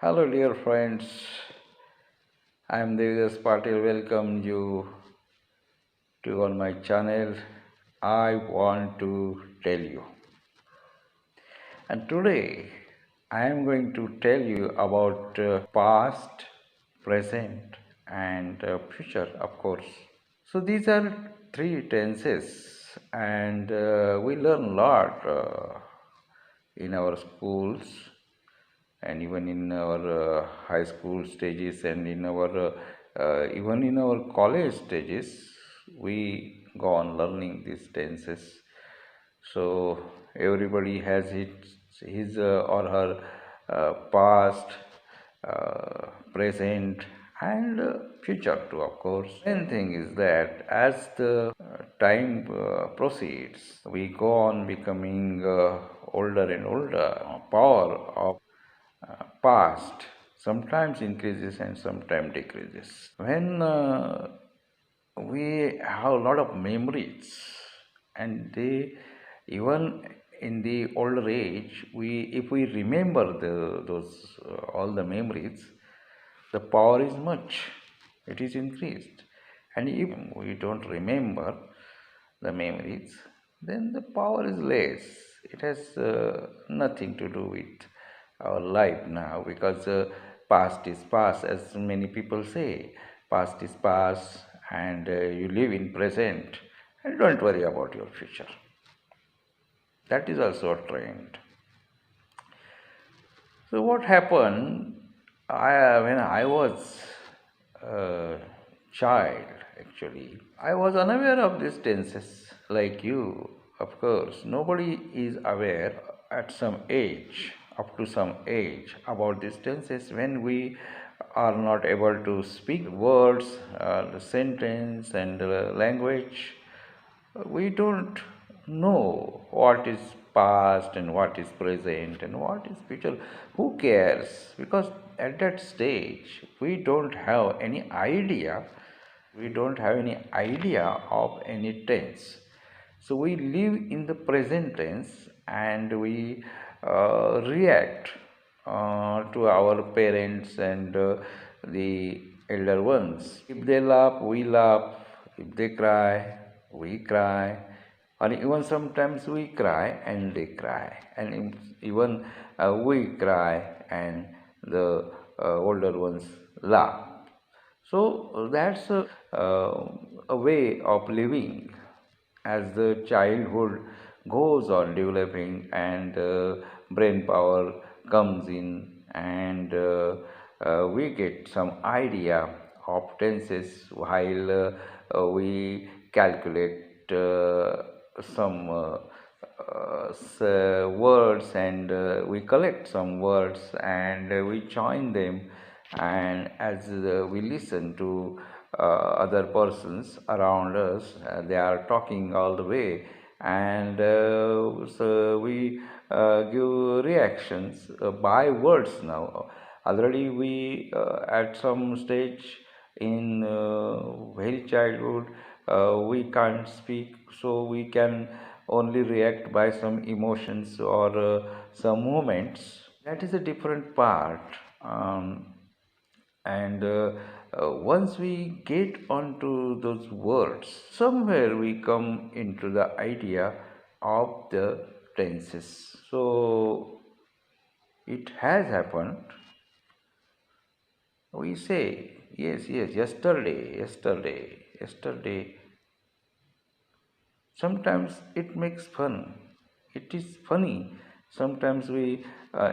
Hello, dear friends. I am Devidas Patil. Welcome you to on my channel. I want to tell you. And today I am going to tell you about past, present, and future, of course. So these are three tenses, and we learn a lot in our schools and even in our high school stages and in our even in our college stages we go on learning these tenses. So everybody has his or her past, present, and future too, of course. Main thing is that as the time proceeds, we go on becoming older and older. Power of past sometimes increases and sometimes decreases. When we have a lot of memories, and they even in the older age, we if we remember those all the memories, the power is much, it is increased. And if we don't remember the memories, then the power is less. It has nothing to do with our life now, because past is past, as many people say. Past is past, and you live in present, and don't worry about your future. That is also a trend. So what happened? When I was a child, actually, I was unaware of these tenses. Like you, of course, nobody is aware at some age, up to some age, about these tenses. When we are not able to speak words, the sentence, and language, we don't know what is past and what is present and what is future. Who cares? Because at that stage we don't have any idea. We don't have any idea of any tense. So we live in the present tense, and we react to our parents and the elder ones. If they laugh, we laugh. If they cry, we cry. Or even sometimes we cry and they cry. And even we cry and the older ones laugh. So that's a way of living as the childhood goes on developing, and brain power comes in, and we get some idea of tenses while we calculate some words, and we collect some words, and we join them. And as we listen to other persons around us, they are talking all the way, and so we give reactions by words. Now already we at some stage in very childhood, we can't speak, so we can only react by some emotions or some moments. That is a different part. And once we get onto those words, somewhere we come into the idea of the tenses. So it has happened. We say, yes, yes, yesterday, yesterday, yesterday. Sometimes it makes fun. It is funny. Sometimes we,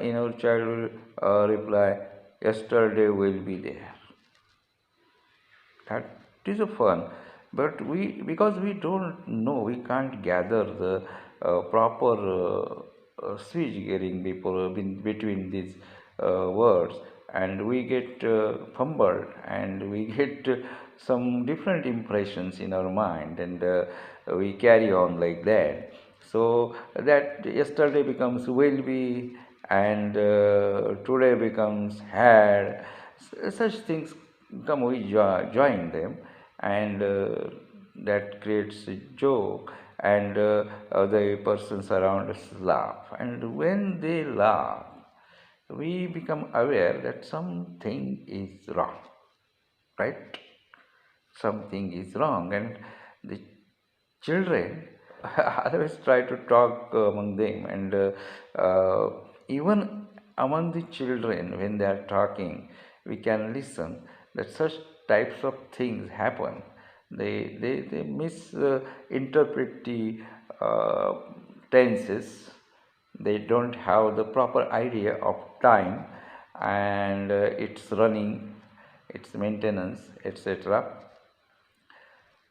in our childhood, reply, yesterday will be there. That is a fun. But because we don't know, we can't gather the proper switch gearing between these words, and we get fumbled, and we get some different impressions in our mind, and we carry on like that. So that yesterday becomes will be, and today becomes had. Such things come, we join them, and that creates a joke, and other persons around us laugh. And when they laugh, we become aware that something is wrong, right? Something is wrong, and the children always try to talk among them, and even among the children, when they are talking, we can listen that such types of things happen. They misinterpret the uh, tenses. They don't have the proper idea of time and its running, its maintenance, etc,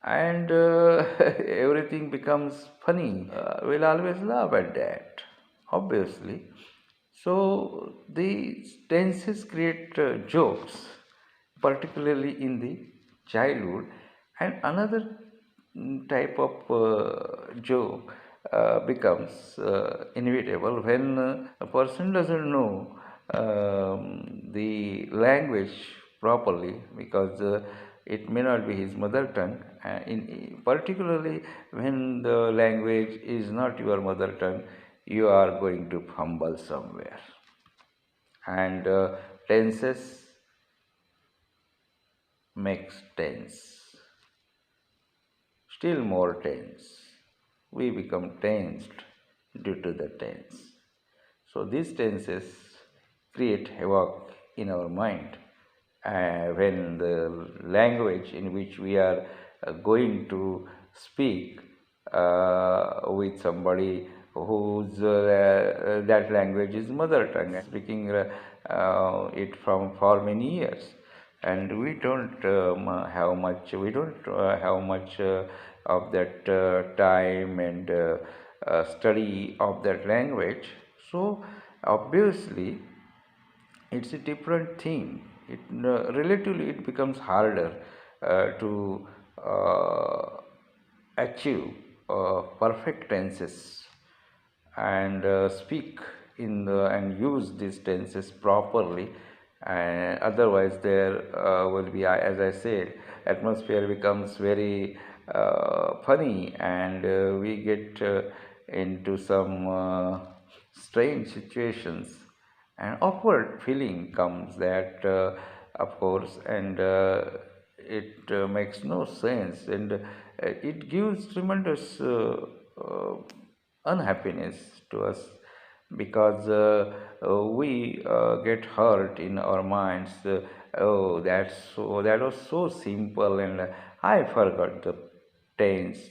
and everything becomes funny. We'll always laugh at that, obviously. So these tenses create jokes, particularly in the childhood, and another type of joke becomes inevitable when a person doesn't know the language properly, because it may not be his mother tongue, particularly when the language is not your mother tongue, you are going to fumble somewhere, and tenses makes tense, still more tense. We become tensed due to the tense. So these tenses create havoc in our mind when the language in which we are going to speak with somebody whose that language is mother tongue, and speaking it from for many years, and we don't have much of that time and study of that language. So obviously it's a different thing. It relatively it becomes harder to achieve perfect tenses and speak in the and use these tenses properly, and otherwise there will be, as I said, atmosphere becomes very funny, and we get into some strange situations, and awkward feeling comes that of course, and it makes no sense, and it gives tremendous unhappiness to us, because we get hurt in our minds. Oh, that was so simple, and I forgot the tense,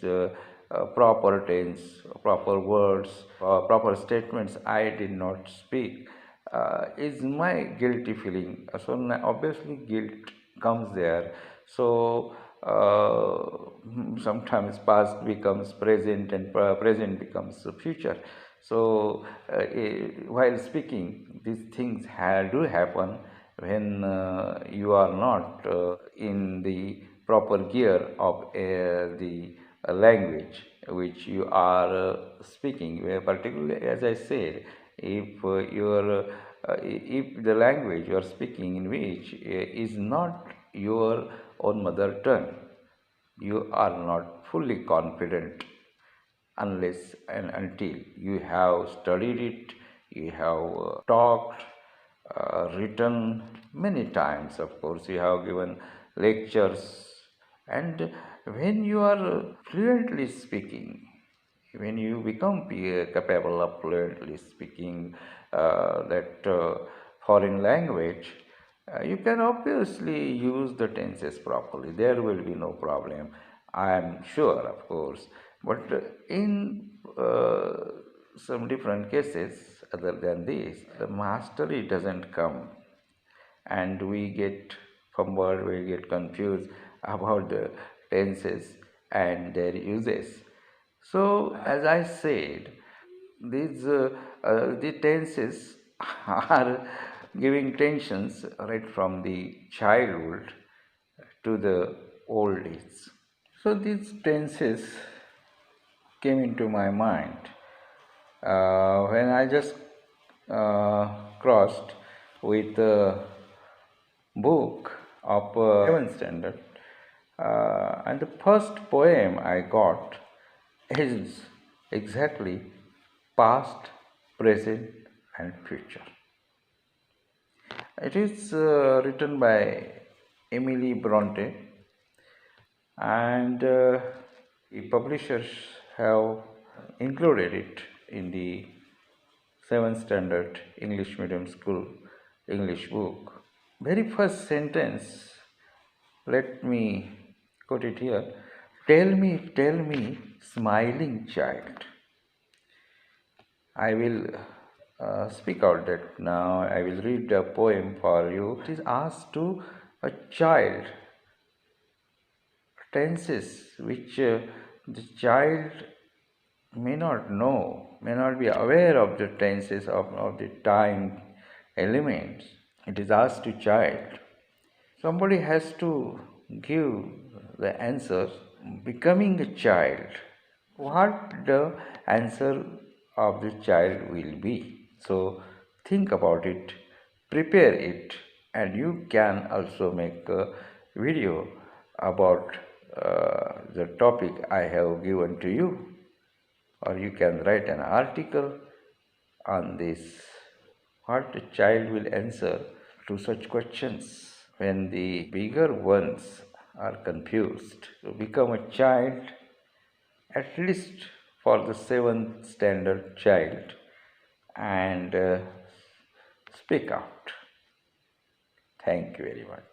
proper tense, proper words, proper statements I did not speak. Is my guilty feeling. So obviously guilt comes there. So sometimes past becomes present, and present becomes future. So while speaking, these things do happen when you are not in the proper gear of the language which you are speaking. Where particularly, as I said, if the language you are speaking in which is not your own mother tongue, you are not fully confident unless and until you have studied it, you have talked, written many times, of course, you have given lectures, and when you are fluently speaking, when you become capable of fluently speaking that foreign language, you can obviously use the tenses properly. There will be no problem, I am sure, of course. But in some different cases other than this, the mastery doesn't come, and we get fumbled, we get confused about the tenses and their uses. So, as I said, the tenses are giving tensions right from the childhood to the old age. So, these tenses came into my mind when I just crossed with a book of 7th standard, and the first poem I got is exactly past, present, and future. It is written by Emily Bronte, and the publishers have included it in the 7th standard English medium school English book. Very first sentence, let me quote it here. Tell me, smiling child. I will speak out that now. I will read a poem for you. It is asked to a child, tenses which the child may not know, may not be aware of the tenses of the time elements. It is asked to child. Somebody has to give the answer. Becoming a child, what the answer of the child will be. So think about it, prepare it, and you can also make a video about the topic I have given to you, or you can write an article on this. What the child will answer to such questions. When the bigger ones are confused, to become a child, at least for the 7th standard child, and speak out. Thank you very much.